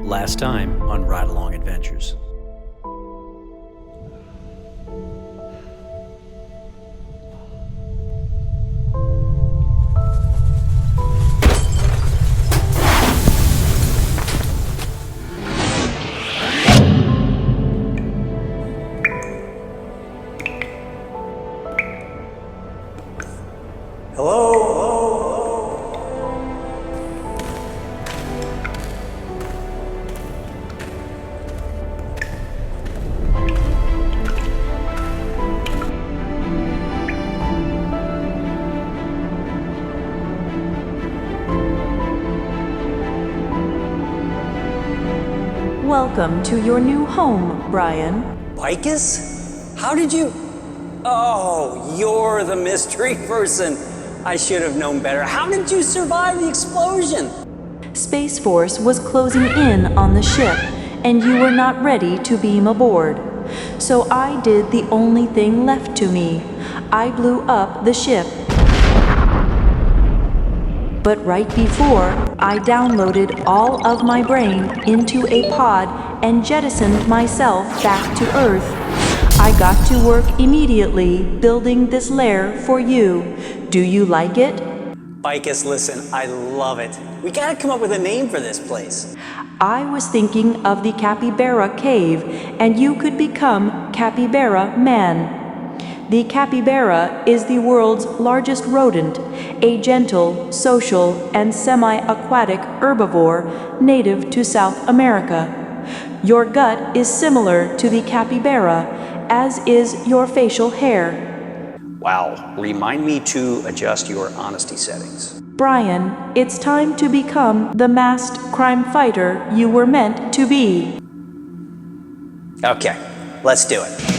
Last time on Ride Along Adventures. Welcome to your new home, Brian. Bicus? How did you... Oh, you're the mystery person. I should have known better. How did you survive the explosion? Space Force was closing in on the ship, and you were not ready to beam aboard. So I did the only thing left to me. I blew up the ship. But right before, I downloaded all of my brain into a pod and jettisoned myself back to Earth. I got to work immediately building this lair for you. Do you like it? Bicus, listen, I love it. We gotta come up with a name for this place. I was thinking of the Capybara Cave, and you could become Capybara Man. The capybara is the world's largest rodent, a gentle, social, and semi-aquatic herbivore native to South America. Your gut is similar to the capybara, as is your facial hair. Wow, remind me to adjust your honesty settings. Brian, it's time to become the masked crime fighter you were meant to be. Okay, let's do it.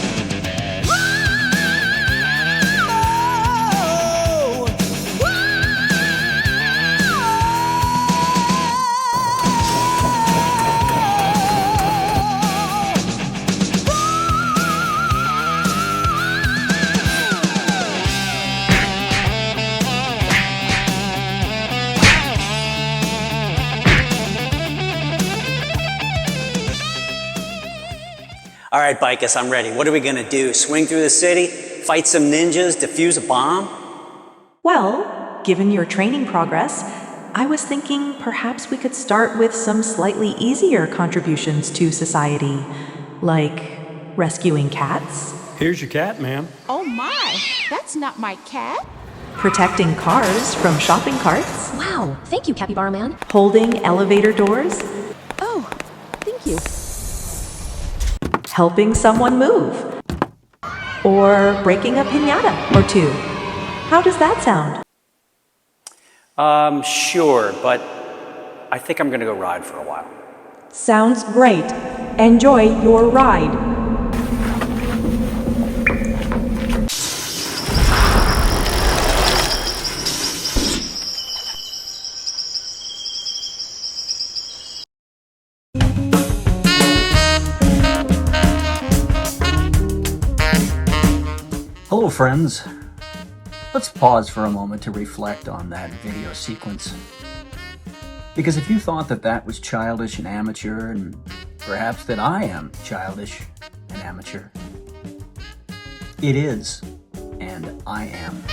All right, Bicus, I'm ready. What are we gonna do? Swing through the city? Fight some ninjas? Defuse a bomb? Well, given your training progress, I was thinking perhaps we could start with some slightly easier contributions to society, like rescuing cats, Here's your cat, ma'am. Oh my, that's not my cat. protecting cars from shopping carts, Wow, thank you, Capybara Man. holding elevator doors, Oh, thank you. helping someone move, or breaking a piñata or two. How does that sound? Sure, but I think I'm gonna go ride for a while. Sounds great. Enjoy your ride. Hello friends. Let's pause for a moment to reflect on that video sequence. Because if you thought that that was childish and amateur, and perhaps that I am childish and amateur, it is, and I am.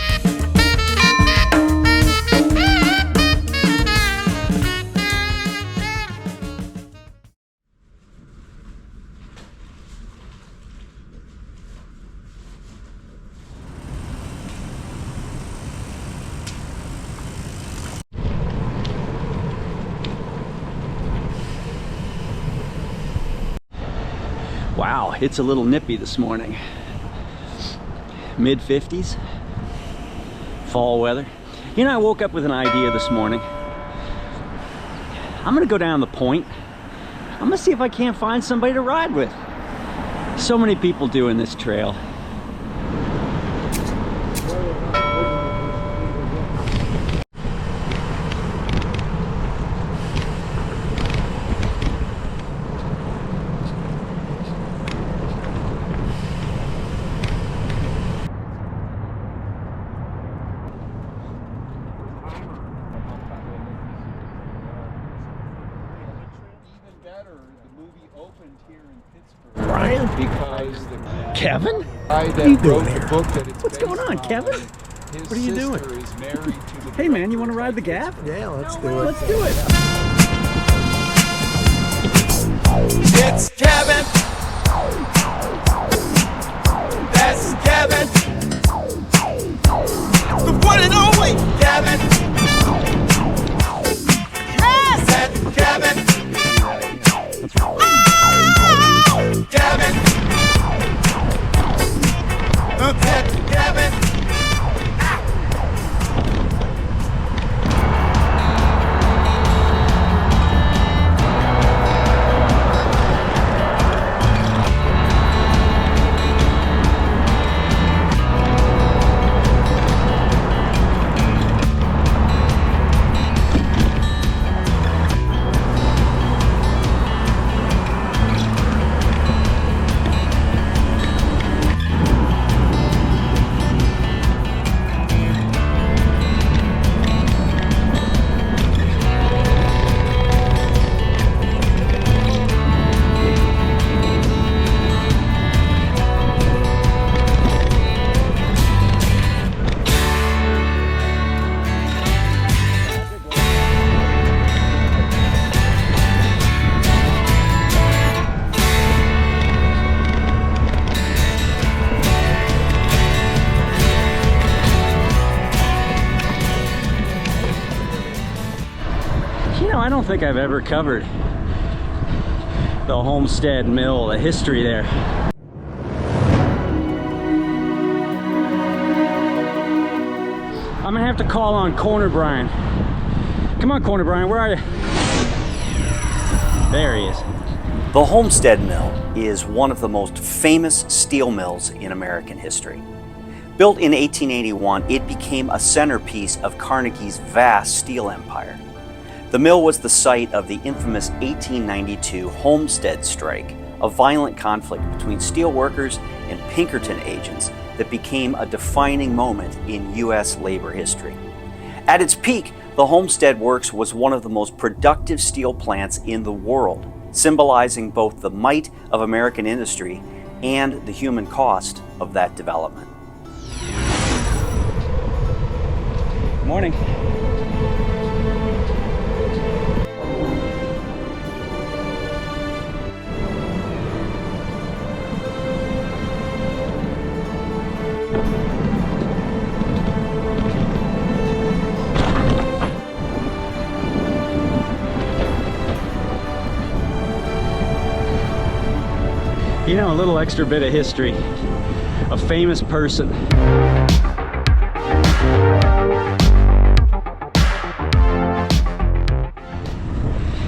Wow, it's a little nippy this morning. Mid-50s, fall weather. You know, I woke up with an idea this morning. I'm gonna go down the point. I'm gonna see if I can't find somebody to ride with. So many people doing this trail. movie opened here in Pittsburgh. Brian? Because the Kevin? guy What are you that doing wrote here? the book that it's What's going based on, Kevin? his What are you doing? sister is married to the Hey man, you want director to ride the of gaff? Pittsburgh. Yeah, let's do it. Let's do it. It's Kevin. That's Kevin. The one and only Kevin. Yes, that's Kevin. Oh, Kevin. That's Kevin. You know, I don't think I've ever covered the Homestead Mill, the history there. I'm gonna have to call on Corner Brian. Come on, Corner Brian, where are you? There he is. The Homestead Mill is one of the most famous steel mills in American history. Built in 1881, it became a centerpiece of Carnegie's vast steel empire. The mill was the site of the infamous 1892 Homestead Strike, a violent conflict between steel workers and Pinkerton agents that became a defining moment in U.S. labor history. At its peak, the Homestead Works was one of the most productive steel plants in the world, symbolizing both the might of American industry and the human cost of that development. Morning. You know, a little extra bit of history. A famous person.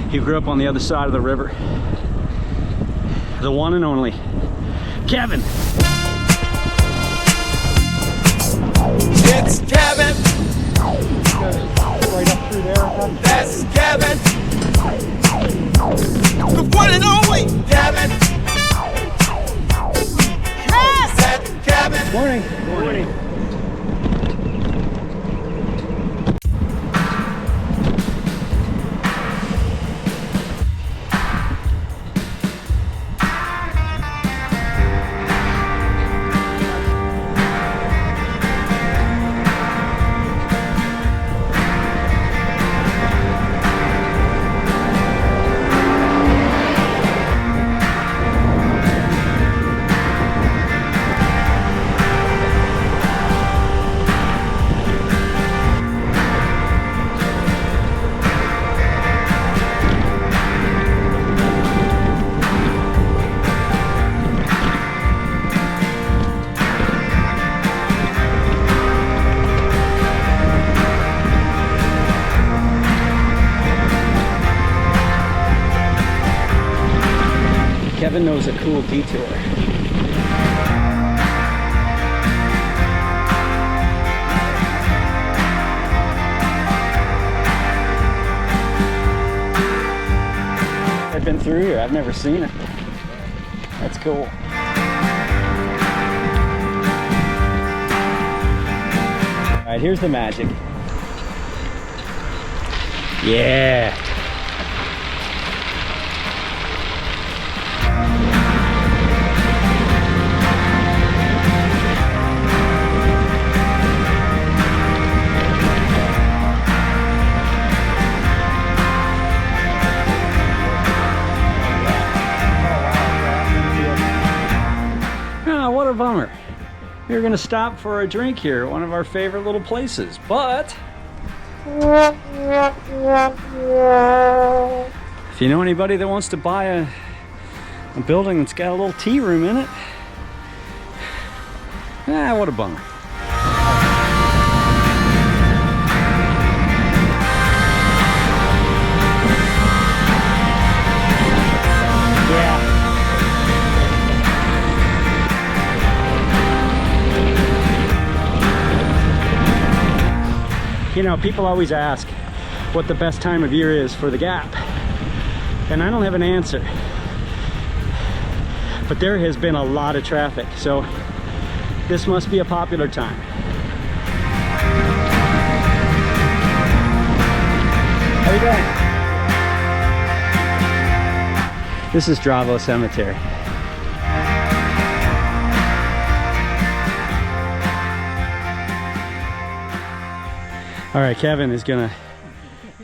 He grew up on the other side of the river. The one and only Kevin. It's Kevin. Right up through there. That's Kevin. The one and only Kevin. Yes, that's Kevin. Morning. Morning. Kevin knows a cool detour. I've been through here, I've never seen it. That's cool. All right, here's the magic. Yeah. bummer. We were gonna stop for a drink here at one of our favorite little places, but if you know anybody that wants to buy a building that's got a little tea room in it, what a bummer. You know, people always ask what the best time of year is for the Gap, and I don't have an answer. But there has been a lot of traffic, so this must be a popular time. How you doing? This is Dravo Cemetery. All right, Kevin is gonna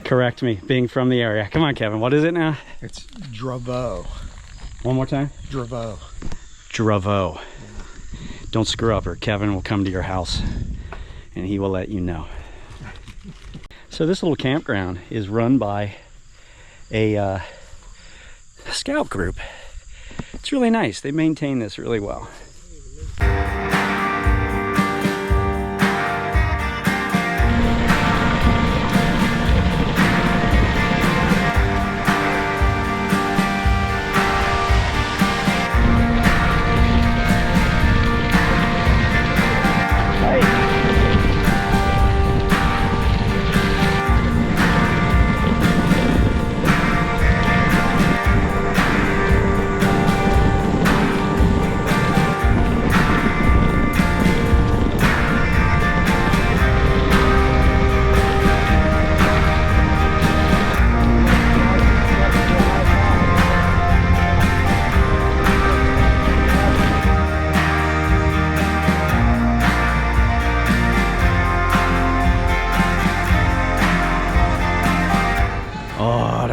correct me, being from the area. Come on, Kevin, what is it now? It's Dravo. One more time? Dravo. Dravo. Don't screw up or Kevin will come to your house and he will let you know. So this little campground is run by a scout group. It's really nice. They maintain this really well.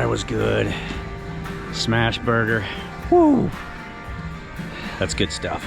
Was good. Smash burger. Woo! That's good stuff.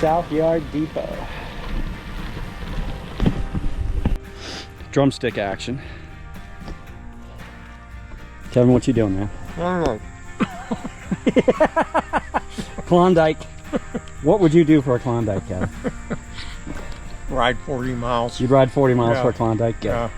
South Yard Depot. Drumstick action. Kevin, what you doing, man? Klondike. What would you do for a Klondike, Kevin? Ride 40 miles. You'd ride 40 miles for a Klondike? Yeah.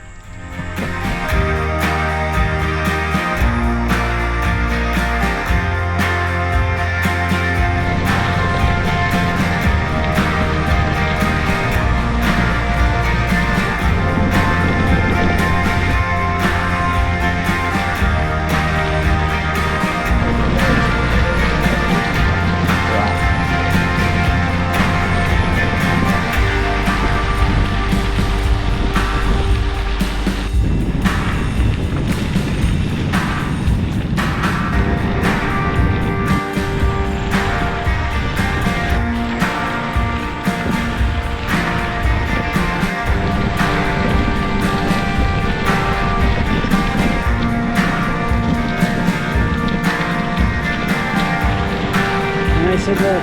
I said, well,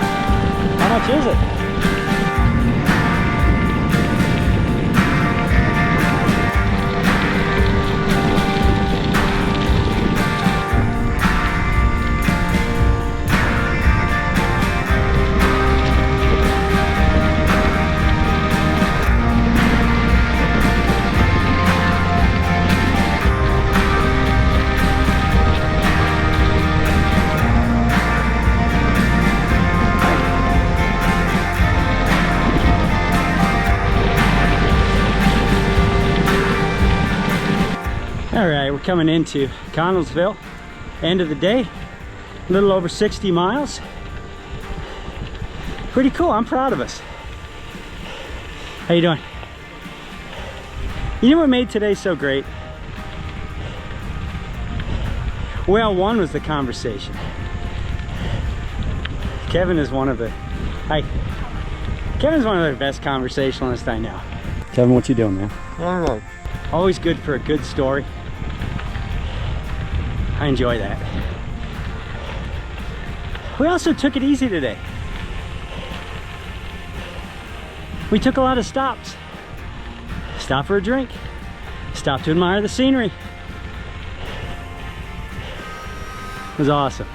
how much is it? coming into Connellsville. End of the day, a little over 60 miles. Pretty cool, I'm proud of us. How you doing? You know what made today so great? Well, one was the conversation. Kevin is one of the, Kevin's one of the best conversationalists I know. Kevin, what you doing, man? All right. Always good for a good story. I enjoy that. We also took it easy today. We took a lot of stops. Stop for a drink. Stop to admire the scenery. It was awesome.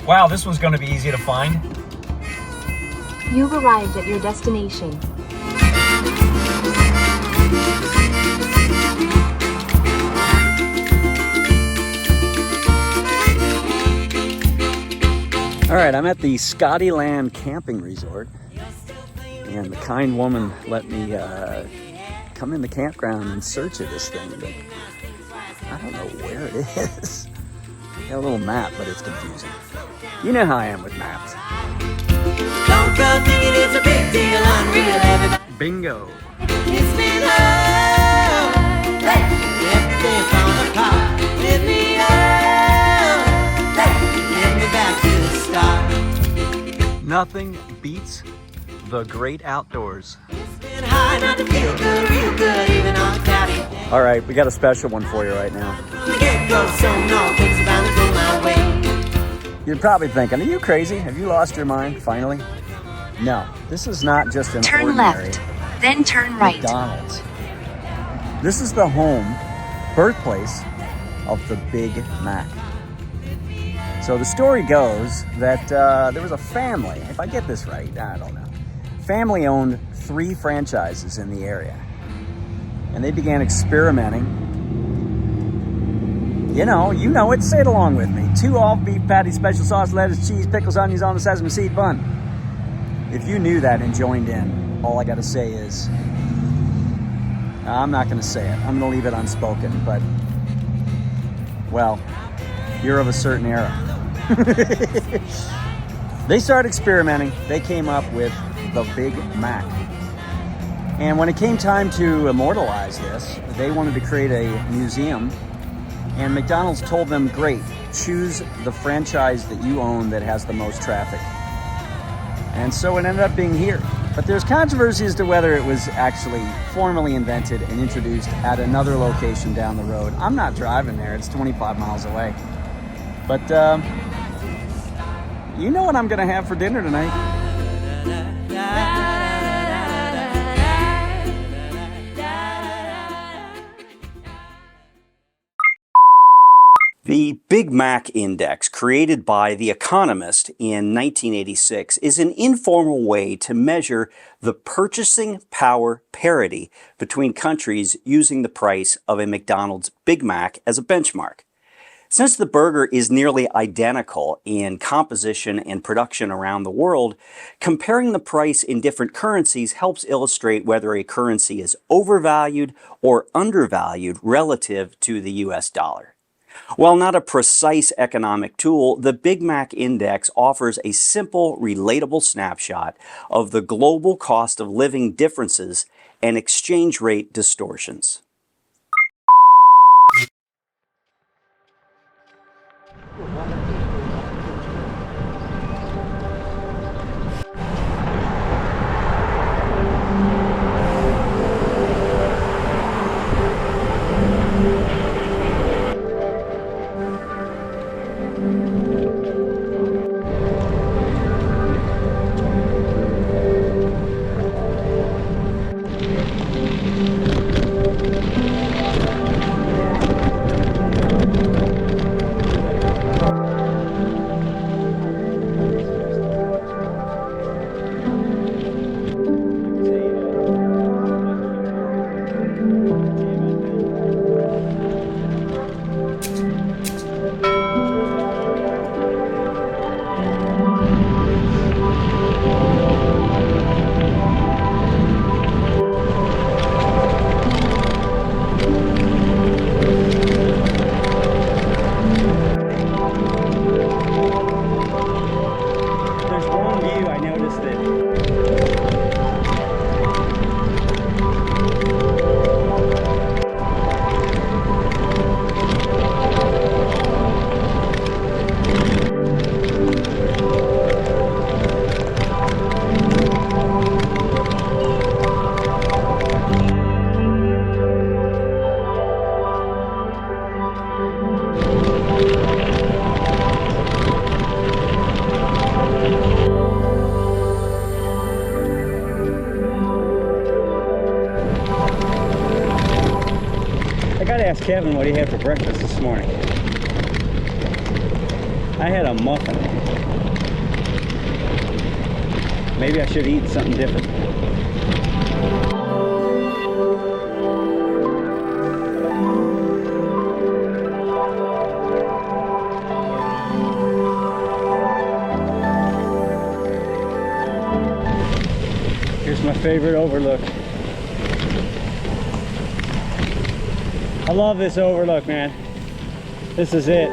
Wow, this one's going to be easy to find. You've arrived at your destination. All right, I'm at the Scottyland Camping Resort, and the kind woman let me come in the campground in search of this thing, but I don't know where it is. Got a little map, but it's confusing. You know how I am with maps. Don't go thinking it's a big deal, unreal, everybody. Bingo. It's me love. Hey, everything falling apart. Lift me up. Hey, get me back to the start. Nothing beats the great outdoors. It's been hard not to feel good, real good, even on the cloudy. All right, we got a special one for you right now. From the get-go, so no things are bound to go my way. You're probably thinking, are you crazy? Have you lost your mind, finally? No, this is not just an Turn ordinary left, then turn right. McDonald's. This is the home, birthplace of the Big Mac. So the story goes that there was a family, if I get this right, I don't know. Family owned 3 franchises in the area. And they began experimenting. You know it, say it along with me. 2 all-beef patties, special sauce, lettuce, cheese, pickles, onions on the sesame seed bun. If you knew that and joined in, all I gotta say is, I'm not gonna say it. I'm gonna leave it unspoken, but, well, you're of a certain era. They started experimenting. They came up with the Big Mac. And when it came time to immortalize this, they wanted to create a museum. And McDonald's told them, great, choose the franchise that you own that has the most traffic. And so it ended up being here. But there's controversy as to whether it was actually formally invented and introduced at another location down the road. I'm not driving there, it's 25 miles away. But you know what I'm gonna have for dinner tonight. The Big Mac Index, created by The Economist in 1986, is an informal way to measure the purchasing power parity between countries using the price of a McDonald's Big Mac as a benchmark. Since the burger is nearly identical in composition and production around the world, comparing the price in different currencies helps illustrate whether a currency is overvalued or undervalued relative to the US dollar. While not a precise economic tool, the Big Mac Index offers a simple, relatable snapshot of the global cost of living differences and exchange rate distortions. gotta ask Kevin what he had for breakfast this morning. I had a muffin. Maybe I should eat something different. Here's my favorite overlook. I love this overlook, man. This is it.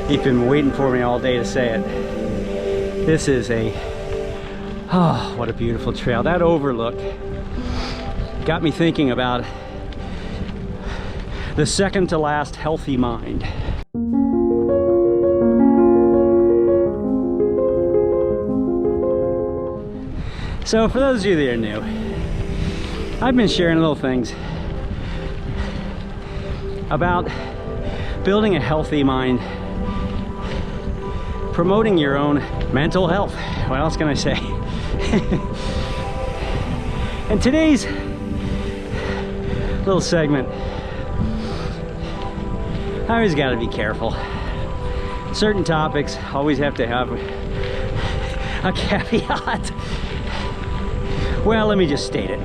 You've been waiting for me all day to say it. This is oh, what a beautiful trail. That overlook got me thinking about the second to last healthy mind. So for those of you that are new, I've been sharing little things about building a healthy mind, promoting your own mental health. What else can I say? And today's little segment, I always got to be careful. Certain topics always have to have a caveat. Well, let me just state it.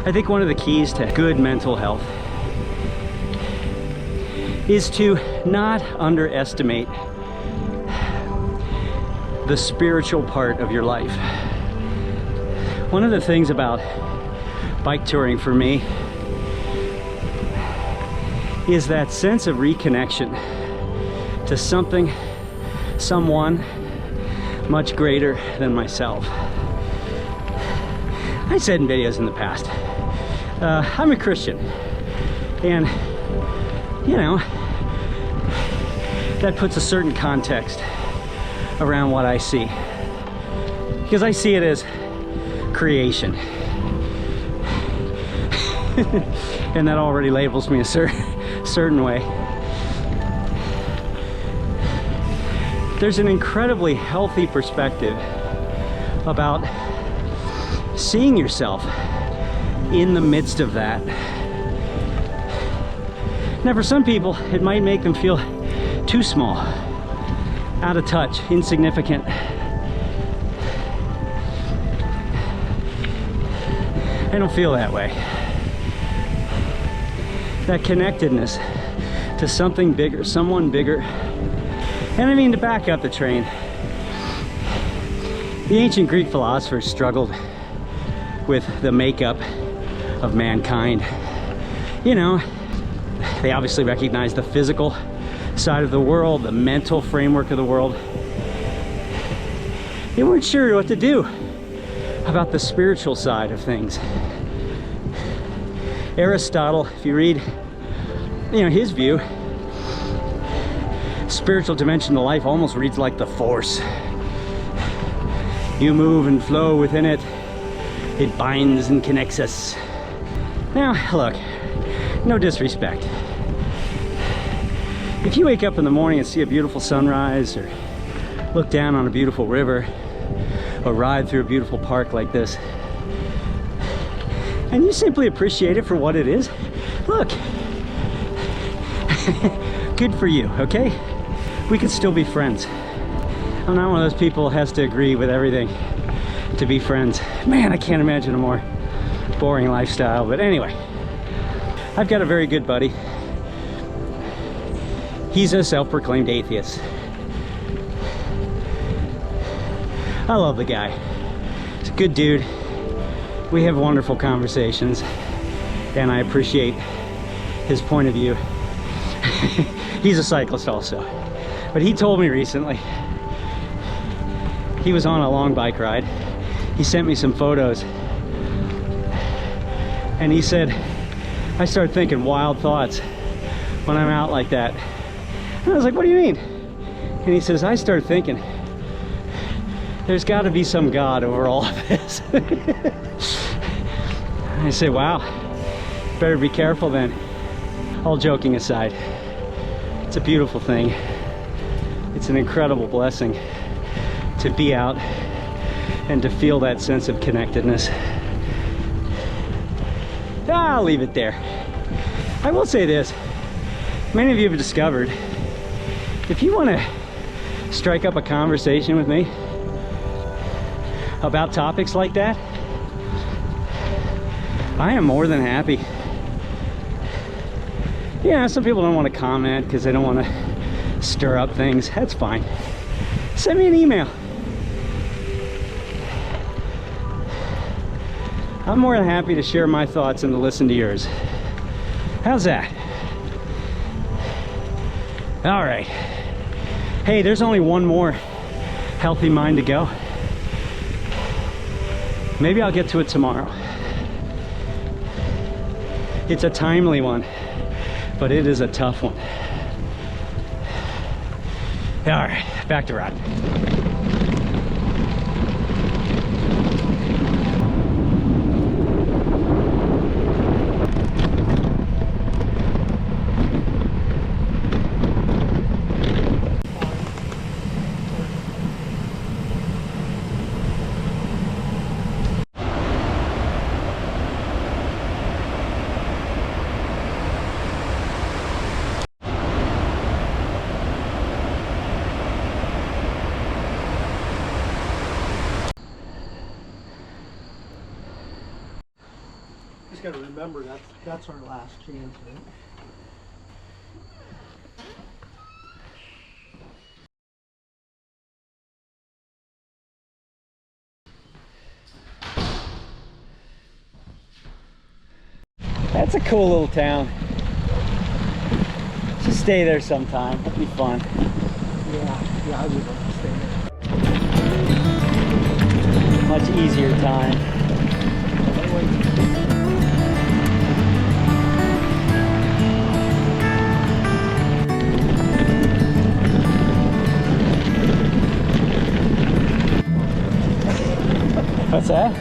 I think one of the keys to good mental health is to not underestimate the spiritual part of your life. One of the things about bike touring for me is that sense of reconnection to something, someone much greater than myself. I said in videos in the past, I'm a Christian, and you know, that puts a certain context around what I see, because I see it as creation. And that already labels me a certain way. There's an incredibly healthy perspective about seeing yourself in the midst of that. Now, for some people, it might make them feel too small, out of touch, insignificant. I don't feel that way. That connectedness to something bigger, someone bigger. And I mean, to back up the train, the ancient Greek philosophers struggled with the makeup of mankind. You know, they obviously recognized the physical side of the world, the mental framework of the world. They weren't sure what to do about the spiritual side of things. Aristotle, if you read, his view, spiritual dimension of life almost reads like the Force. You move and flow within it. It binds and connects us. Now, look, no disrespect. If you wake up in the morning and see a beautiful sunrise, or look down on a beautiful river, or ride through a beautiful park like this, and you simply appreciate it for what it is, look, good for you, okay? We can still be friends. I'm not one of those people who has to agree with everything to be friends. Man, I can't imagine a more boring lifestyle. But anyway, I've got a very good buddy. He's a self-proclaimed atheist. I love the guy. He's a good dude. We have wonderful conversations, and I appreciate his point of view. He's a cyclist also. But he told me recently, he was on a long bike ride. He sent me some photos, and he said, I started thinking wild thoughts when I'm out like that. And I was like, what do you mean? And he says, I started thinking, there's got to be some God over all of this. I say, wow, better be careful then. All joking aside, it's a beautiful thing. It's an incredible blessing to be out and to feel that sense of connectedness. I'll leave it there. I will say this, many of you have discovered, if you want to strike up a conversation with me about topics like that, I am more than happy. Yeah, some people don't want to comment because they don't want to stir up things. That's fine. Send me an email. I'm more than happy to share my thoughts and to listen to yours. How's that? All right. Hey, there's only one more healthy mind to go. Maybe I'll get to it tomorrow. It's a timely one, but it is a tough one. All right, back to riding. Just gotta remember that's our last chance, right? That's a cool little town. Just stay there sometime. That'd be fun. Yeah, I would love to stay there. Much easier time. What's that?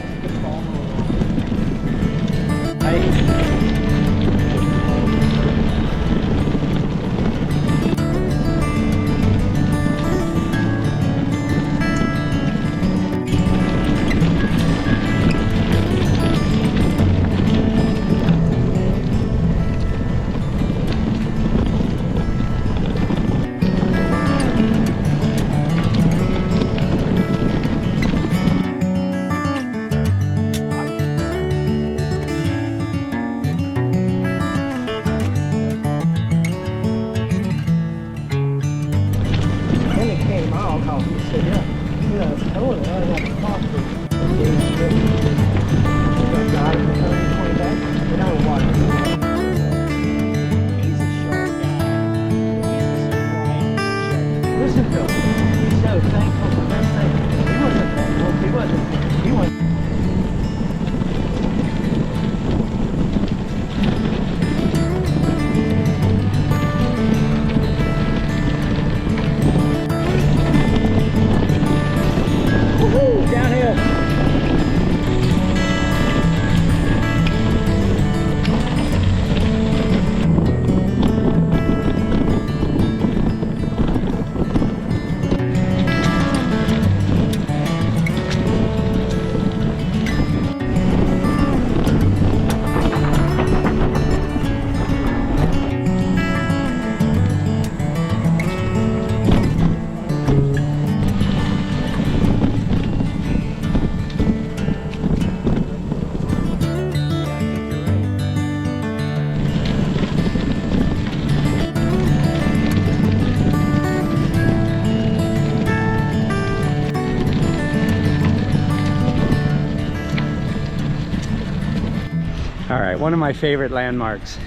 All right, one of my favorite landmarks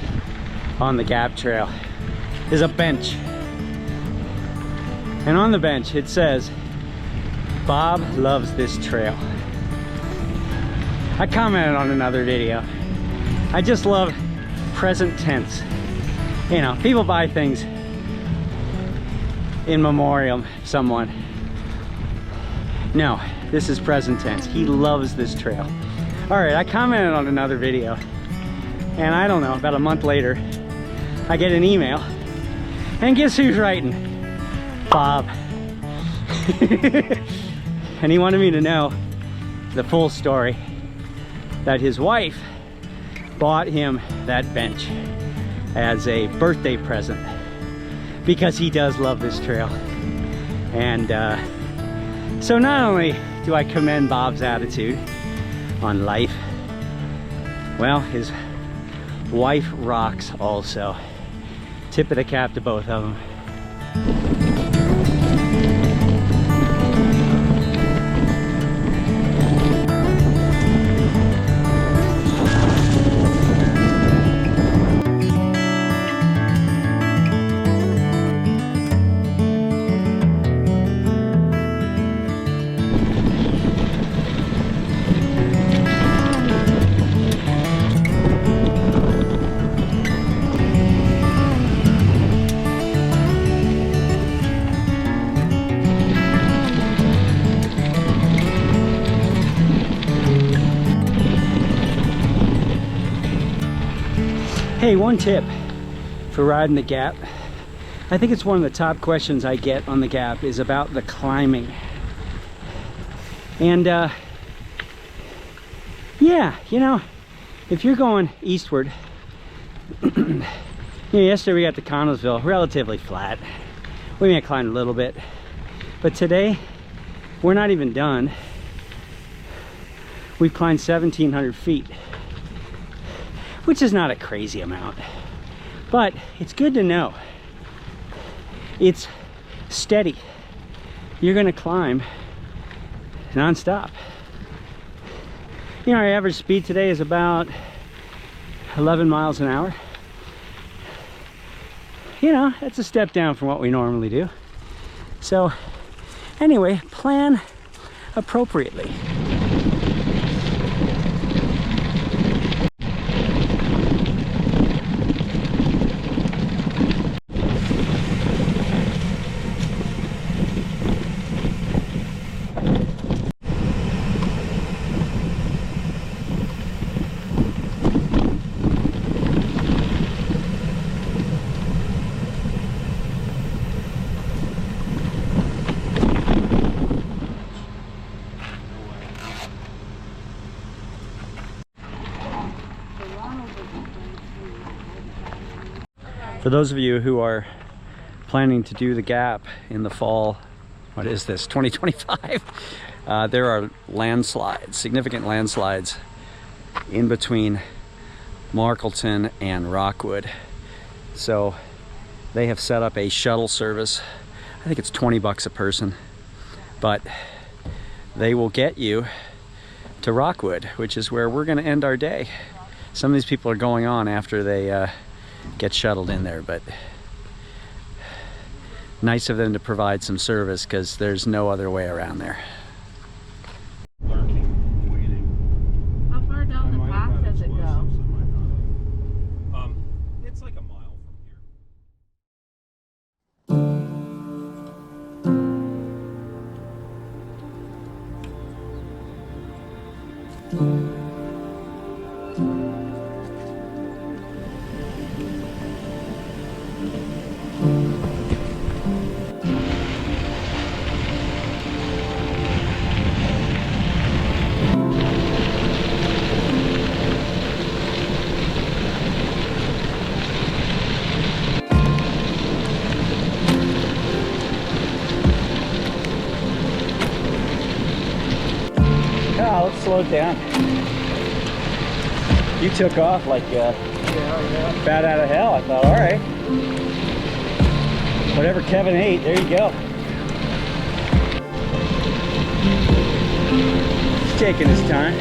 on the Gap Trail is a bench. And on the bench it says, Bob loves this trail. I commented on another video. I just love present tense. You know, people buy things in memoriam to someone. No, this is present tense. He loves this trail. All right, I commented on another video, and I don't know, about a month later, I get an email, and guess who's writing? Bob. And he wanted me to know the full story, that his wife bought him that bench as a birthday present because he does love this trail. And so not only do I commend Bob's attitude on life, well, his wife rocks also. Tip of the cap to both of them. Hey, one tip for riding the Gap. I think it's one of the top questions I get on the Gap is about the climbing. And yeah, you know, if you're going eastward, you know, yesterday we got to Connellsville, relatively flat. We may have climbed a little bit, but today we're not even done. We've climbed 1,700 feet. Which is not a crazy amount, but it's good to know. It's steady. You're gonna climb non-stop. You know, our average speed today is about 11 miles an hour. You know, that's a step down from what we normally do. So anyway, plan appropriately. For those of you who are planning to do the Gap in the fall, what is this, 2025? There are landslides, significant landslides in between Markleton and Rockwood. So they have set up a shuttle service. I think it's 20 bucks a person, but they will get you to Rockwood, which is where we're gonna end our day. Some of these people are going on after they get shuttled in there, but nice of them to provide some service because there's no other way around there. How far down the path does it go? It's like a mile from here. Oh, let's slow it down. You took off like bat out of hell. I thought, all right. Whatever Kevin ate, there you go. He's taking his time.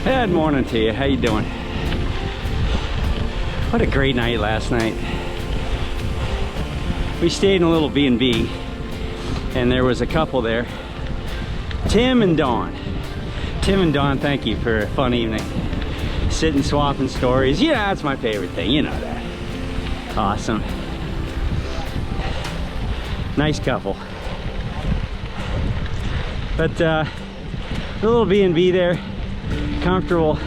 Good morning to you. How you doing? What a great night last night. We stayed in a little B&B, and there was a couple there, Tim and Dawn. Tim and Dawn, thank you for a fun evening. Sitting swapping stories. Yeah, that's my favorite thing. You know that. Awesome. Nice couple. But a little B&B there, comfortable,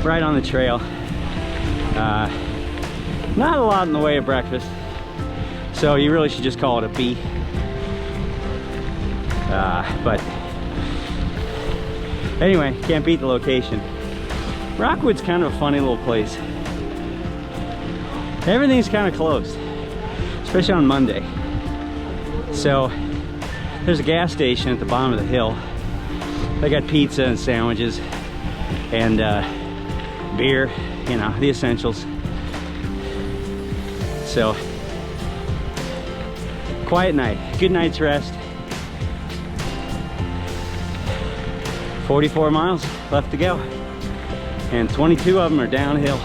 right on the trail. Not a lot in the way of breakfast, so you really should just call it a B. But anyway, can't beat the location. Rockwood's kind of a funny little place. Everything's kind of closed, especially on Monday. So there's a gas station at the bottom of the hill. They got pizza and sandwiches and beer, you know, the essentials. So quiet night, good night's rest. 44 miles left to go, and 22 of them are downhill.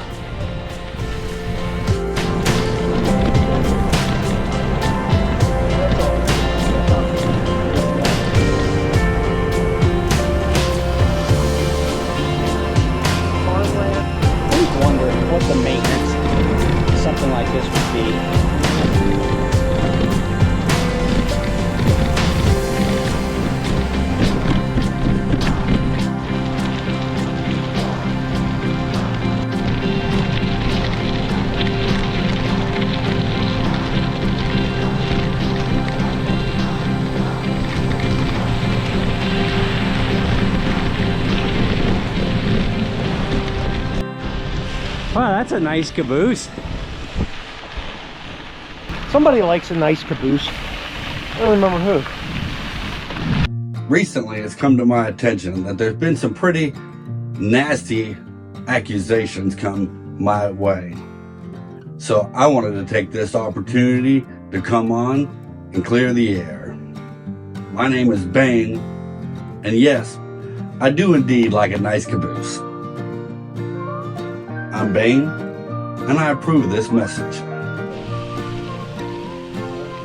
The maintenance something like this would be. Wow, that's a nice caboose. Somebody likes a nice caboose. I don't remember who. Recently, it's come to my attention that there's been some pretty nasty accusations come my way. So I wanted to take this opportunity to come on and clear the air. My name is Bane, and yes, I do indeed like a nice caboose. I'm Bane, and I approve this message.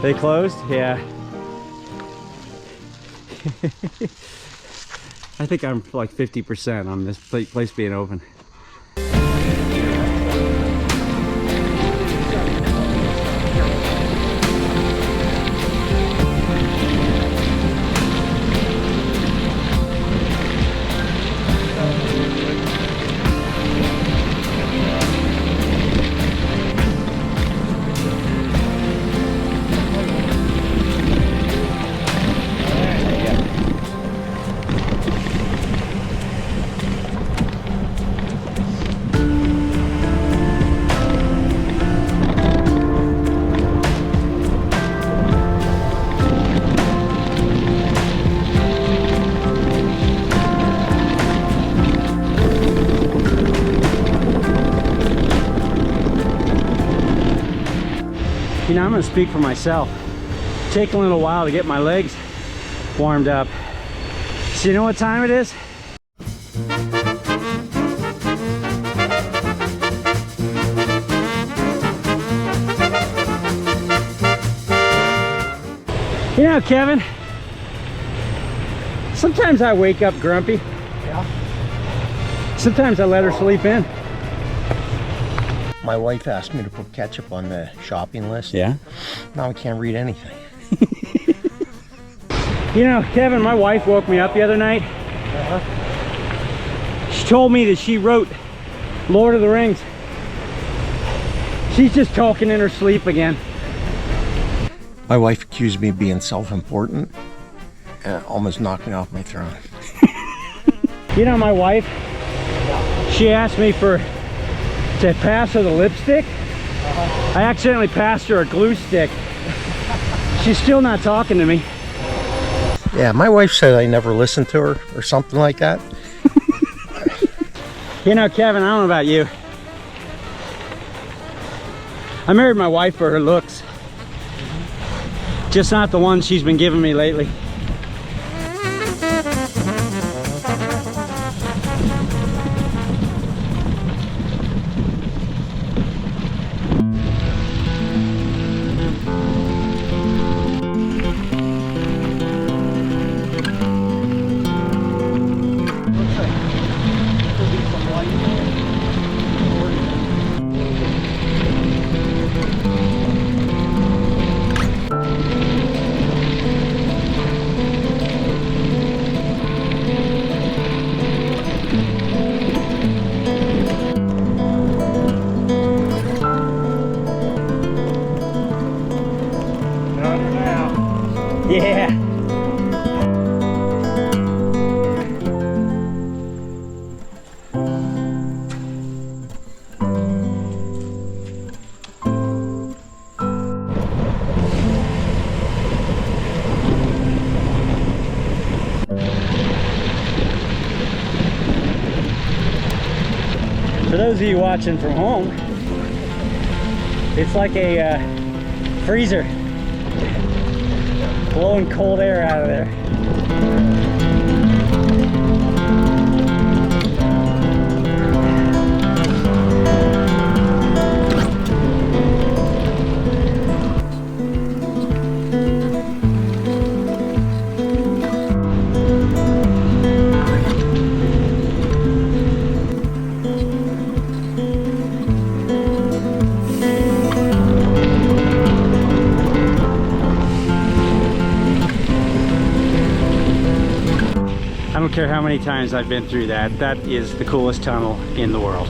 They closed? Yeah. I think I'm like 50% on this place being open. You know, I'm gonna speak for myself. Take a little while to get my legs warmed up. So you know what time it is? You know, Kevin, sometimes I wake up grumpy. Yeah. Sometimes I let her sleep in. My wife asked me to put ketchup on the shopping list. Yeah. Now I can't read anything. You know, Kevin, my wife woke me up the other night. She told me that she wrote Lord of the Rings. She's just talking in her sleep again. My wife accused me of being self-important and almost knocked me off my throne. You know, my wife, she asked me to pass her the lipstick. I accidentally passed her a glue stick. She's still not talking to me. Yeah, my wife said I never listened to her or something like that. You know, Kevin, I don't know about you. I married my wife for her looks. Just not the ones she's been giving me lately. Yeah. For those of you watching from home, it's like a freezer. Blowing cold air out of there. I don't care how many times I've been through that. That is the coolest tunnel in the world.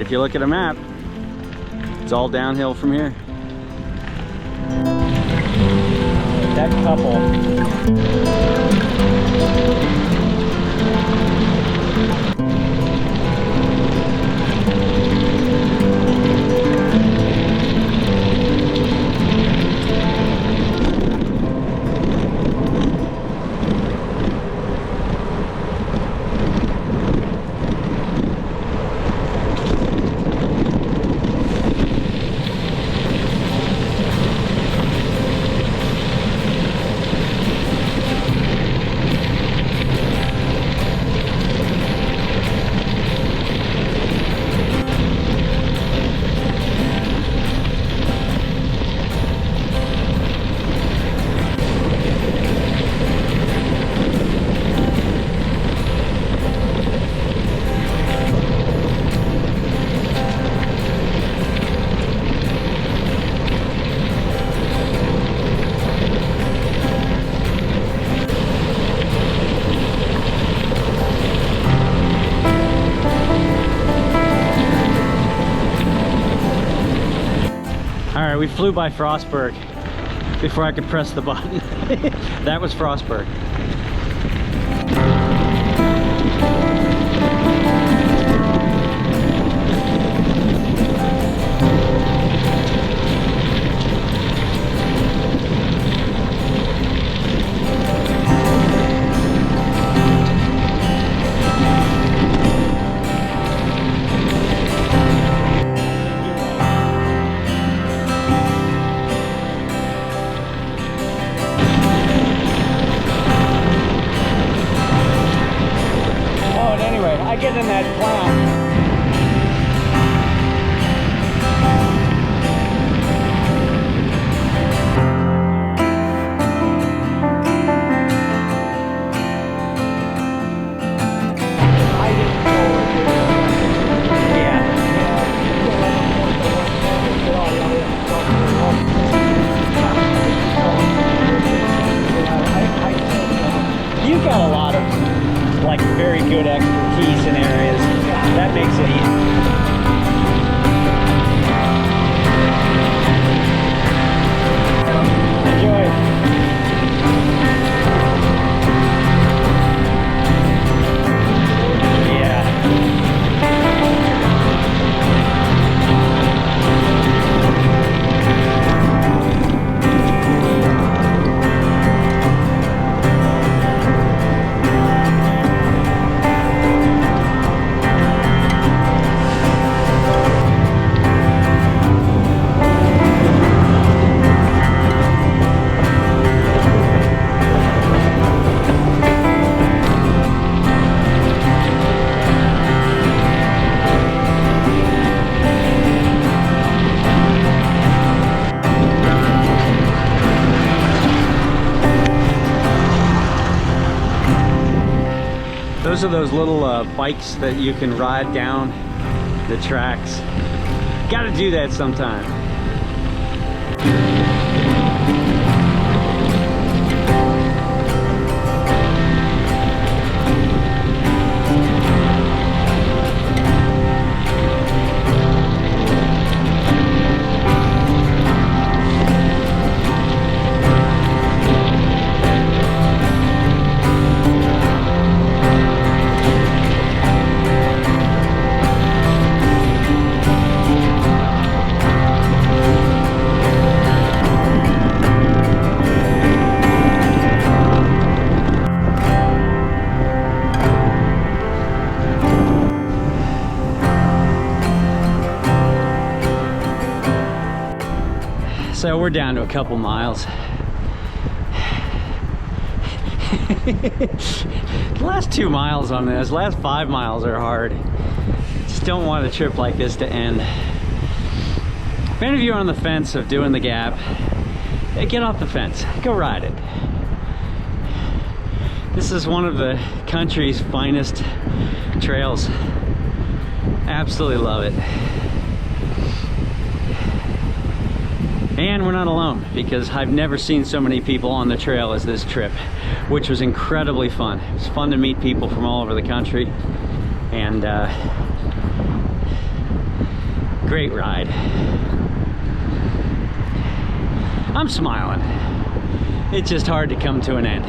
If you look at a map, it's all downhill from here. That couple. Alright, we flew by Frostburg before I could press the button. That was Frostburg. I get in that clown. You've got a lot of like very good expertise in areas. That makes it easy. Enjoy. those are those little bikes that you can ride down the tracks. Gotta do that sometime. So we're down to a couple miles. The last 2 miles on this, last 5 miles are hard. Just don't want a trip like this to end. If any of you are on the fence of doing the gap, get off the fence, go ride it. This is one of the country's finest trails. Absolutely love it. And we're not alone, because I've never seen so many people on the trail as this trip, which was incredibly fun. It was fun to meet people from all over the country, and great ride. I'm smiling. It's just hard to come to an end.